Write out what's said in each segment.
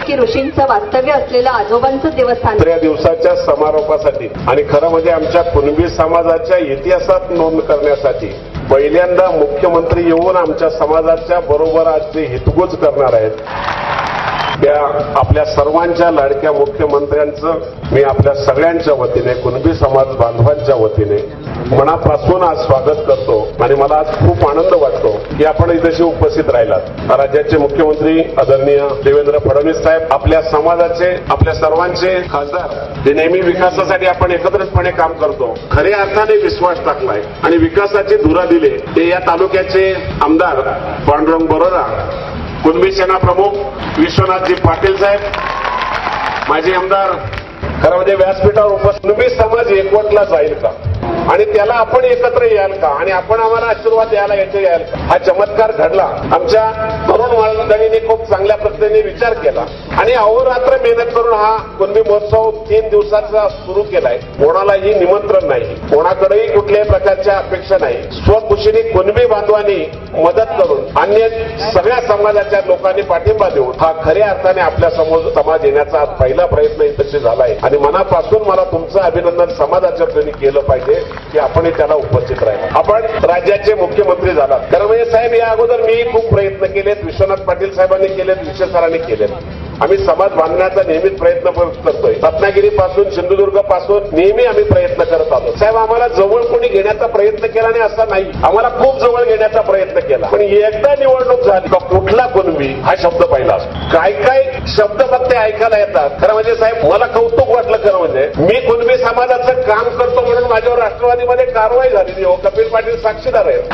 की ऋषींचं वास्तव्य असलेलं आजोबांचं देवस्थान या दिवसाच्या समारोपासाठी आणि खरं म्हणजे आमच्या कुणबी समाजाच्या इतिहासात नोंद करण्यासाठी पहिल्यांदा मुख्यमंत्री येऊन आमच्या समाजाच्या बरोबर आज जे हितगुज करणार आहेत त्या आपल्या सर्वांच्या लाडक्या मुख्यमंत्र्यांचं मी आपल्या सगळ्यांच्या वतीने कुणबी समाज बांधवांच्या वतीने मनापासून आज स्वागत करतो आणि मला आज खूप आनंद वाटतो की आपण इथे उपस्थित राहिलात. राज्याचे मुख्यमंत्री आदरणीय देवेंद्र फडणवीस साहेब आपल्या समाजाचे आपल्या सर्वांचे खासदार जे नेहमी विकासासाठी आपण एकत्रितपणे काम करतो खऱ्या अर्थाने विश्वास टाकलाय आणि विकासाची धुरा दिले ते या तालुक्याचे आमदार पांडुरंग बरोरा, कुणबी सेना प्रमुख विश्वनाथजी पाटील साहेब, माजी आमदार. खरं म्हणजे व्यासपीठावर उपस्थित कुणबी समाज एकवटला जाईल का आणि त्याला आपण एकत्र याल का आणि आपण आम्हाला आशीर्वाद द्यायला येथे याल का हा चमत्कार घडला. आमच्या तरुण मंडळींनी खूप चांगल्या पद्धतीने विचार केला आणि अहोरात्र मेहनत करून हा कुणबी महोत्सव 3 दिवसाचा सुरू केलाय. कोणालाही निमंत्रण नाही, कोणाकडेही कुठल्याही प्रकारच्या अपेक्षा नाही. स्वखुशीने कुणबी बांधवांनी मदत करून अन्य सगळ्या समाजाच्या लोकांनी पाठिंबा देऊन हा खऱ्या अर्थाने आपल्या समोर समाज येण्याचा आज पहिला प्रयत्न इथे झालाय आणि मनापासून मला तुमचं अभिनंदन समाजाच्या वतीने केलं पाहिजे की आपण त्याला उपस्थित राहिला. आपण राज्याचे मुख्यमंत्री झालात. कर्मये साहेब या अगोदर मी खूप प्रयत्न केलेत, विश्वनाथ पाटील साहेबांनी केलेत, विशेष सरांनी केलेत. आम्ही समाज बांधण्याचा नेहमीच प्रयत्न करतोय. रत्नागिरीपासून सिंधुदुर्गपासून नेहमी आम्ही प्रयत्न करत आलो. साहेब आम्हाला जवळ कोणी घेण्याचा प्रयत्न केला नाही असं नाही, आम्हाला खूप जवळ घेण्याचा प्रयत्न केला. पण एकदा निवडणूक झाली का कुठला कुणबी हा शब्द पहिला असतो. काय काय शब्द फक्त ऐकायला येतात. खरं म्हणजे साहेब मला कौतुक वाटलं. खरं म्हणजे मी कुणबी समाजाचं काम करतो म्हणून माझ्यावर राष्ट्रवादीमध्ये कारवाई झालेली हो. कपिल पाटील साक्षीदार आहेत.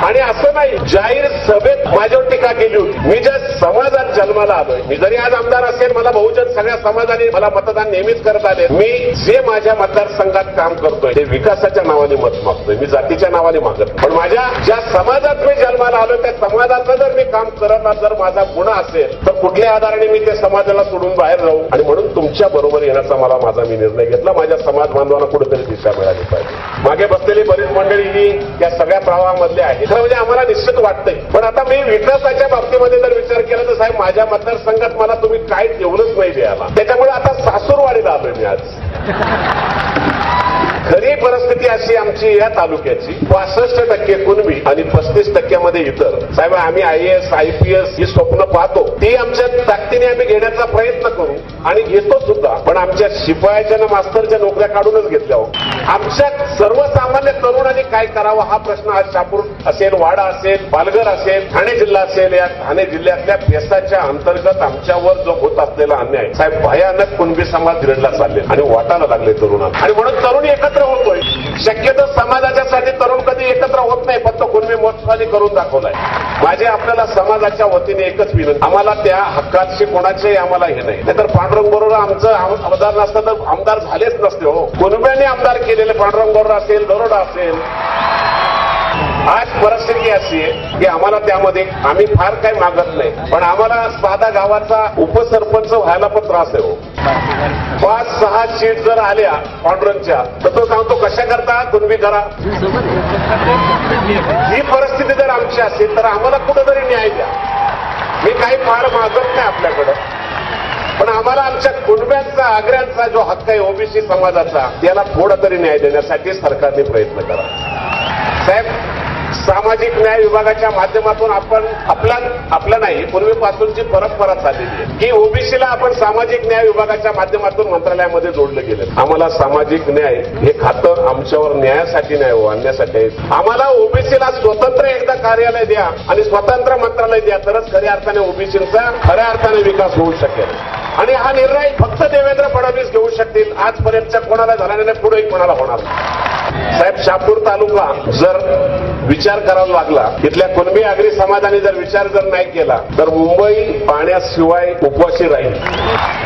आणि असं नाही जाहीर सभेत माझ्यावर टीका केली होती. मी ज्या समाजात जन्माला आलोय, मी जरी आज आमदार असेल मला बहुजन सगळ्या समाजाने मला मतदान नेहमीच करत आले. मी जे माझ्या मतदारसंघात काम करतोय ते विकासाच्या नावाने मत मागतोय, मी जातीच्या नावाने मागत. पण माझ्या ज्या समाजात मी जन्माला आलोय त्या समाजाचं जर मी काम करत जर माझा गुन्हा असेल तर कुठल्या आधाराने मी त्या समाजाला सोडून बाहेर जाऊ आणि म्हणून तुमच्या बरोबर येण्याचा माझा निर्णय घेतला. माझ्या समाज बांधवांना कुठेतरी दिशा मिळाली पाहिजे. मागे बसलेली बरीच मंडळी ही या सगळ्या प्रवाहामधले आहेत. खरं म्हणजे आम्हाला निश्चित वाटतंय. पण आता मी विकासाच्या बाबतीमध्ये जर विचार केला तर साहेब माझ्या मतदारसंघात मला तुम्ही काय ठेवलंच नाही द्यायला. त्याच्यामुळे आता सासूरवाडीला आलोय मी आज. खरी परिस्थिती अशी आमची या तालुक्याची 65% कुणबी आणि 35% इतर. साहेब आम्ही IAS IPS ही स्वप्न पाहतो, ती आमच्या ताकदीने आम्ही घेण्याचा प्रयत्न करू आणि घेतो सुद्धा. पण आमच्या शिपायाच्या आणि मास्तरच्या नोकऱ्या काढूनच घेतल्या हो. आमच्या सर्वसामान्य तरुणांनी काय करावं हा प्रश्न आज शहापूर असेल, वाडा असेल, पालघर असेल, ठाणे जिल्हा असेल, या ठाणे जिल्ह्यातल्या पेसाच्या अंतर्गत आमच्यावर जो होत असलेला अन्याय साहेब भयानक कुणबी समाज धिरडला चालले आणि वाटायला लागले तरुणांना. आणि म्हणून तरुण एकत्र होतोय. शक्यतो समाजाच्यासाठी तरुण कधी एकत्र होत नाही, फक्त कुणबी महोत्सवाने करून दाखवलाय. माझे आपल्याला समाजाच्या वतीने एकच विनंती, आम्हाला त्या हक्काची कोणाचे आम्हाला हे नाही. नाहीतर पांडुरंग बरोबर आमचं आमदार नसतं तर आमदार झालेच नसते हो. कुणब्याने आमदार केलेले पांडुरंग बरोबर असेल, दरोडा असेल. आज परिस्थिती अशी आहे की आम्हाला त्यामध्ये आम्ही फार काही मागत नाही, पण आम्हाला साधा गावाचा उपसरपंच व्हायला पण त्रास आहे हो. 5-6 सीट जर आल्या पांडुरंगच्या तर तो सांगतो कशा करता कुणबी करा. ही परिस्थिती जर आमची असेल तर आम्हाला कुठेतरी न्याय द्या. मी काही फार मागत नाही आपल्याकडं, पण आम्हाला आमच्या कुणब्यांचा आग्र्यांचा जो हक्क आहे ओबीसी समाजाचा त्याला थोडा तरी न्याय देण्यासाठी सरकारने प्रयत्न करा. साहेब सामाजिक न्याय विभागाच्या माध्यमातून आपण आपला नाही पूर्वीपासूनची परंपरा चाललेली आहे की ओबीसीला आपण सामाजिक न्याय विभागाच्या माध्यमातून मंत्रालयामध्ये जोडलं गेलं. आम्हाला सामाजिक न्याय हे खातं आमच्यावर न्यायासाठी नाही हो, आणण्यासाठी आहे. आम्हाला ओबीसीला स्वतंत्र एकदा कार्यालय द्या आणि स्वतंत्र मंत्रालय द्या, तरच खऱ्या अर्थाने ओबीसीचा खऱ्या अर्थाने विकास होऊ शकेल. आणि हा निर्णय फक्त देवेंद्र फडणवीस घेऊ शकतील. आजपर्यंतच्या कोणाला झाला नाही, पुढेही कोणाला होणार. साहेब शहापूर तालुका जर विचार करावा लागला, तिथल्या कुणबी आगरी समाजाने जर विचार नाही केला तर मुंबई पाण्याशिवाय उपवाशी राहील.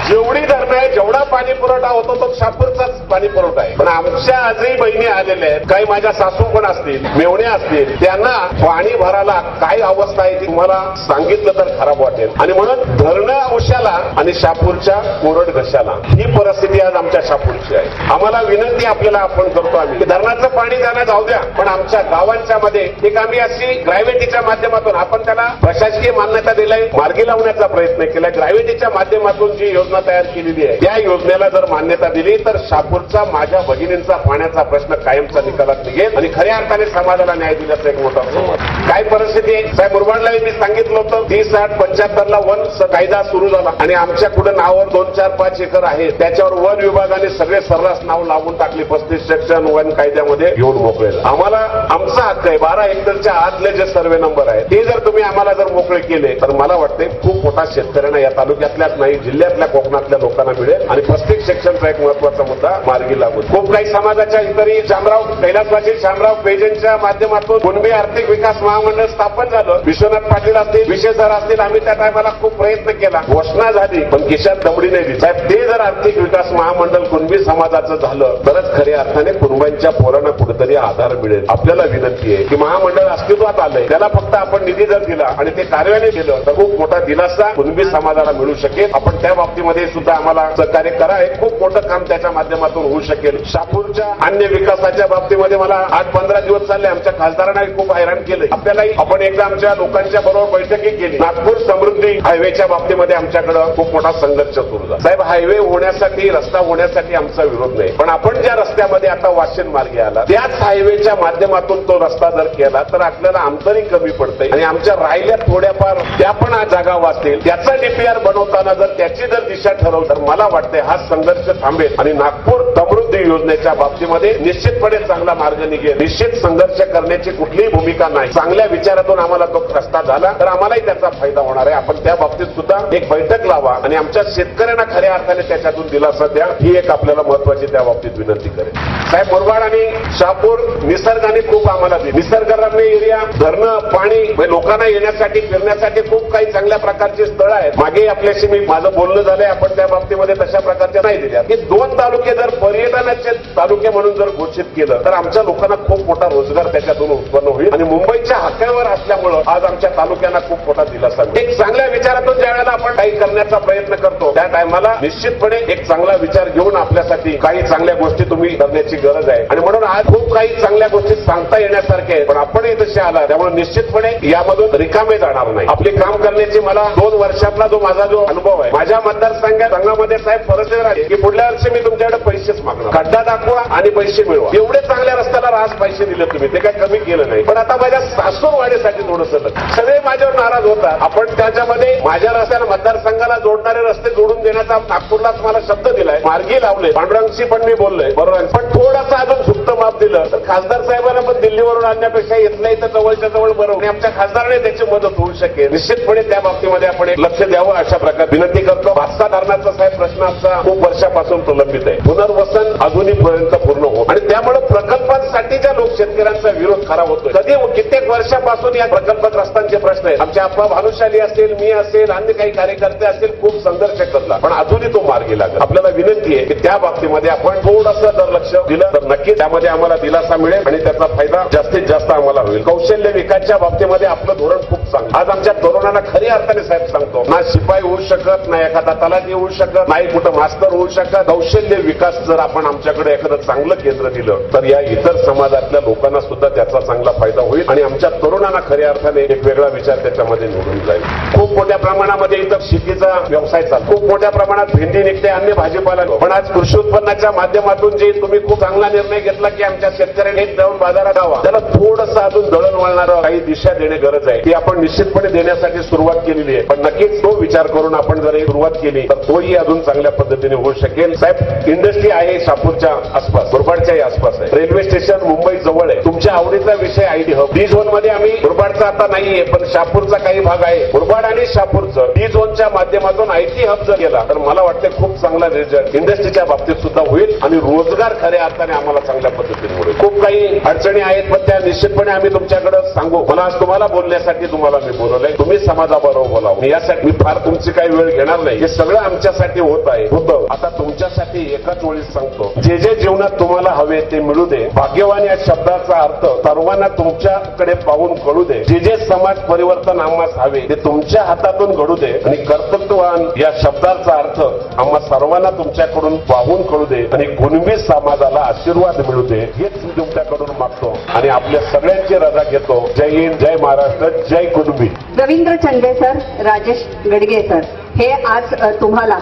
जेवढी धरणं आहे, जेवढा पाणी पुरवठा होतो तो शहापूरचाच पाणी पुरवठा आहे. पण आमच्या आजही बहिणी आलेल्या आहेत, काही माझ्या सासू पण असतील, मेवण्या असतील, त्यांना पाणी भरायला काय अवस्था आहे ती तुम्हाला सांगितलं तर खराब वाटेल. आणि म्हणून धरणं अंशाला आणि शहापूरच्या कोरड घशाला. ही परिस्थिती आज आमच्या शहापूरची आहे. आम्हाला विनंती आपल्याला आपण करतो आम्ही धरणाचं पाणी जाणं जाऊ द्या, पण आमच्या गावांच्या मध्ये एक आम्ही अशी ग्रॅव्हिटीच्या माध्यमातून आपण त्याला प्रशासकीय मान्यता दिलाय, मार्गी लावण्याचा प्रयत्न केलाय. ग्रॅव्हिटीच्या माध्यमातून जी योजना तयार केलेली आहे त्या योजनेला जर मान्यता दिली तर शहापूरचा माझ्या भगिनींचा पाण्याचा प्रश्न कायमचा निकालात निघेल आणि खऱ्या अर्थाने समाजाला न्याय दिल्याचा एक मोठा समज. काय परिस्थिती आहे साहेब, मुरबाडला मी सांगितलं होतं 30-60-75 ला वन कायदा सुरू झाला आणि आमच्या कुठे नावावर 2-4-5 एकर आहे त्याच्यावर वन विभागाने सगळे सर्रास नाव लावून टाकली. 35 सेक्शन वन कायद्यामध्ये घेऊन मोकळे. आम्हाला आमचा हक्क आहे 12 हेक्टरच्या आतले जे सर्वे नंबर आहे ते जर तुम्ही आम्हाला जर मोकळे केले तर मला वाटते खूप मोठा शेतकऱ्यांना या तालुक्यातल्याच नाही जिल्ह्यातल्या कोकणातल्या लोकांना मिळेल आणि 35 सेक्शनचा एक महत्वाचा मुद्दा मार्गी लागून. खूप काही समाजाच्या इतरही शामराव कैलासवासी शामराव पेजनच्या माध्यमातून कुणबी आर्थिक विकास महामंडळ स्थापन झालं. विश्वनाथ पाटील असतील, विशेषर असतील, आम्ही त्या टायमाला खूप प्रयत्न केला. घोषणा झाली पण खिशात दमडी नाही दिली. साहेब ते जर आर्थिक विकास महामंडळ कुणबी समाजाचं झालं तरच खऱ्या अर्थाने कुणबांच्या पोरांना कुठेतरी आधार मिळेल. आपल्याला विनंती आहे की महामंडळ अस्तित्वात आलंय त्याला फक्त आपण निधी जर दिला आणि ते कार्यान्वित केलं तर खूप मोठा दिलासा कुणबी समाजाला मिळू शकेल. आपण त्या बाबतीमध्ये सुद्धा आम्हाला सहकार्य करा. हे खूप मोठं काम त्याच्या माध्यमातून होऊ शकेल. शहापूरच्या अन्य विकासाच्या बाबतीमध्ये मला 8-15 दिवस चालले आमच्या खासदारांनाही खूप हैराण केलंय. आपल्यालाही आपण एकदा आमच्या लोकांच्या बरोबर बैठकी केली. नागपूर समृद्धी हायवेच्या बाबतीमध्ये आमच्याकडे खूप मोठा संघर्ष सुरू झाला. साहेब हायवे होण्यासाठी रस्ता होण्यासाठी आमचा विरोध नाही, पण आपण ज्या रस्त्यामध्ये आता वाशिन मार्गे आला त्याच हायवेच्या माध्यमातून तो रस्ता जर केला तर आपल्याला अंतरही कमी पडतंय आणि आमच्या राहिल्या थोड्याफार त्या पण जागा वाचतील. त्याचा डीपीआर बनवताना जर त्याची जर दिशा ठरवली तर मला वाटतंय हा संघर्ष थांबेल आणि नागपूर समृद्धी योजनेच्या बाबतीमध्ये निश्चितपणे चांगला मार्ग निघेल. निश्चित संघर्ष करण्याची कुठलीही भूमिका नाही. चांगल्या विचारातून आम्हाला तो रस्ता झाला तर आम्हालाही त्याचा फायदा होणार आहे. आपण त्या बाबतीत सुद्धा एक बैठक लावा आणि आमच्या शेतकऱ्यांना खऱ्या अर्थाने त्याच्यातून दिलासा द्या. ही एक आपल्याला महत्वाची त्या बाबतीत विनंती करेल. साहेब मुरबाड आणि शहापूर निसर्गाने खूप आम्हाला दिली. निसर्गरम्य एरिया, धरणं, पाणी, लोकांना येण्यासाठी फिरण्यासाठी खूप काही चांगल्या प्रकारची स्थळं आहेत. मागे आपल्याशी मी माझं बोलणं झालंय, आपण त्या बाबतीमध्ये तशा प्रकारच्या नाही दिल्या. हे 2 तालुके जर पर्यटनाचे तालुके म्हणून जर घोषित केलं तर आमच्या लोकांना खूप मोठा रोजगार त्याच्यातून उत्पन्न होईल आणि मुंबईच्या हातावर असल्यामुळं आज आमच्या तालुक्यांना खूप मोठा दिलासा मिळेल. एक चांगल्या विचारातून ज्या वेळेला आपण काही करण्याचा प्रयत्न करतो त्या टायमाला निश्चितपणे एक चांगला विचार घेऊन आपल्यासाठी काही चांगल्या गोष्टी तुम्ही करण्याची गरज आहे आणि म्हणून आज खूप काही चांगल्या गोष्टी सांगता येण्यासारख्या आहेत. पण आपणही तसे आला त्यामुळे निश्चितपणे यामधून रिकामे जाणार नाही. आपले काम करण्याची मला 2 वर्षातला जो माझा जो अनुभव आहे माझ्या मतदारसंघामध्ये साहेब परिस्थिती आहे की पुढल्या वर्षी मी तुमच्याकडे पैसेच मागणार. खड्डा दाखवा आणि पैसे मिळवा. एवढे चांगल्या रस्त्याला रास पैसे दिले तुम्ही, ते काही कमी केलं नाही. पण आता माझ्या सासूरवाडीसाठी थोडंसं सगळे माझ्यावर नाराज होतात. आपण त्याच्यामध्ये माझ्या रस्त्याला मतदारसंघाला जोडणारे रस्ते जोडून देण्याचा नागपूरलाच मला शब्द दिलाय, मार्गी लावले. पांडुरंगशी पण मी बोललोय बरोबर, पण थोडासा अजून सुप्त माप दिलं तर खासदार साहेबांना पण दिल्लीवरून आणण्यापेक्षा इथल्या इथं जवळच्या जवळ बरोबर आणि आमच्या खासदाराने त्याची मदत होऊ शकेल. निश्चितपणे त्या बाबतीमध्ये आपण एक लक्ष द्यावं अशा प्रकारे विनंती करतो. भातसा धरणाचा साहेब प्रश्न आमचा खूप वर्षापासून प्रलंबित आहे. पुनर्वसन अजूनपर्यंत पूर्ण होत आणि त्यामुळे प्रकल्पांसाठीच्या लोक शेतकऱ्यांचा विरोध खरा होतोय. कधी कित्येक वर्षापासून या प्रकल्पग्रस्तांचे प्रश्न आहेत. आमच्या अप्पा भानुशाली असेल, मी असेल, अन्य काही कार्यकर्ते असतील, खूप संघर्ष करला पण अजूनही तो मार्गी लागला. आपल्याला विनंती आहे की त्या बाबतीमध्ये आपण थोडंसं जर लक्ष दिलं तर नक्की त्यामध्ये आम्हाला दिलासा मिळेल आणि त्याचा फायदा जास्तीत जास्त आम्हाला होईल. कौशल्य विकासच्या बाबतीमध्ये आपलं धोरण खूप चांगलं. आज आमच्या तरुणांना खऱ्या अर्थाने साहेब सांगतो ना शिपाई होऊ शकत नाही, एखादा तलाठी होऊ शकत नाही, कुठं मास्तर होऊ शकत. कौशल्य विकास जर आपण आमच्याकडे एखादं चांगलं केंद्र दिलं तर या इतर समाजातल्या लोकांना सुद्धा त्याचा चांगला फायदा होईल आणि आमच्या तरुणांना खऱ्या अर्थाने एक वेगळा विचार त्याच्यामध्ये निवडून जाईल. खूप मोठ्या प्रमाणामध्ये इतर शेतीचा व्यवसाय चालतो. खूप मोठ्या प्रमाणात भेंडी निघते, अन्य भाजीपाला. पण आज कृषी उत्पन्नाच्या माध्यमातून जे तुम्ही खूप चांगला निर्णय घेतला की आमच्या शेतकऱ्यांनी जाऊन बाजारात जावा, त्याला थोडंसं अजून दळण वळणारं काही दिशा देणे गरज आहे. ती आपण निश्चितपणे देण्यासाठी सुरुवात केलेली आहे. पण नक्कीच तो विचार करून आपण जर सुरुवात केली तर तोही अजून चांगल्या पद्धतीने होऊ शकेल. साहेब इंडस्ट्री आहे शहापूरच्या आसपास, मुरबाडच्याही आसपास आहे. रेल्वे स्टेशन मुंबई जवळ आहे. तुमच्या आवडीचा विषय आयटी हब. डी झोन मध्ये आम्ही मुरबाडचा आता नाहीये पण शहापूरचा काही भाग आहे. मुरबाड आणि शहापूरचं डी झोनच्या माध्यमातून आयटी हब जर केला तर मला वाटते खूप चांगला रिझल्ट इंडस्ट्रीच्या बाबतीत सुद्धा होईल आणि रोजगार खऱ्या अर्थाने आम्हाला चांगल्या पद्धतीने होईल. खूप काही अडचणी आहेत पण त्या निश्चितपणे आम्ही तुमच्याकडे सांगू. मला आज तुम्हाला बोलण्यासाठी तुम्हाला मी बोलवलंय. तुम्ही समाजाबरोबर बोलावं. यासाठी मी फार तुमची काही वेळ घेणार नाही. हे सगळं आमच्यासाठी होत आहे, होतं. आता तुमच्यासाठी एकाच वेळी सांगतो, जे जे जीवनात तुम्हाला हवे ते मिळू दे. भाग्यवान कर्तृत्ववान या शब्दाचा अर्थ सर्वांना तुमच्याकडे पाहून कळू दे. जे समाज परिवर्तन आम्हाला हवे ते तुमच्या हातातून घडू दे आणि कर्तृत्ववान या शब्दाचा अर्थ आम्हा सर्वांना तुमच्याकडून पाहून कळू दे आणि कुणबी समाजाला आशीर्वाद मिळू दे हेच मी तुमच्याकडून मागतो आणि आपल्या सगळ्यांची रजा घेतो. जय हिंद, जय महाराष्ट्र, जय कुणबी. रवींद्र चंदे सर, राजेश गडगे सर, हे आज तुम्हाला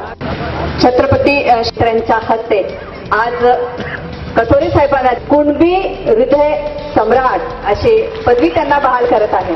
छत्रपती यांच्या हस्ते आज कथोरे साहेबांना कुणबी हृदय सम्राट अशी पदवी त्यांना बहाल करत आहे.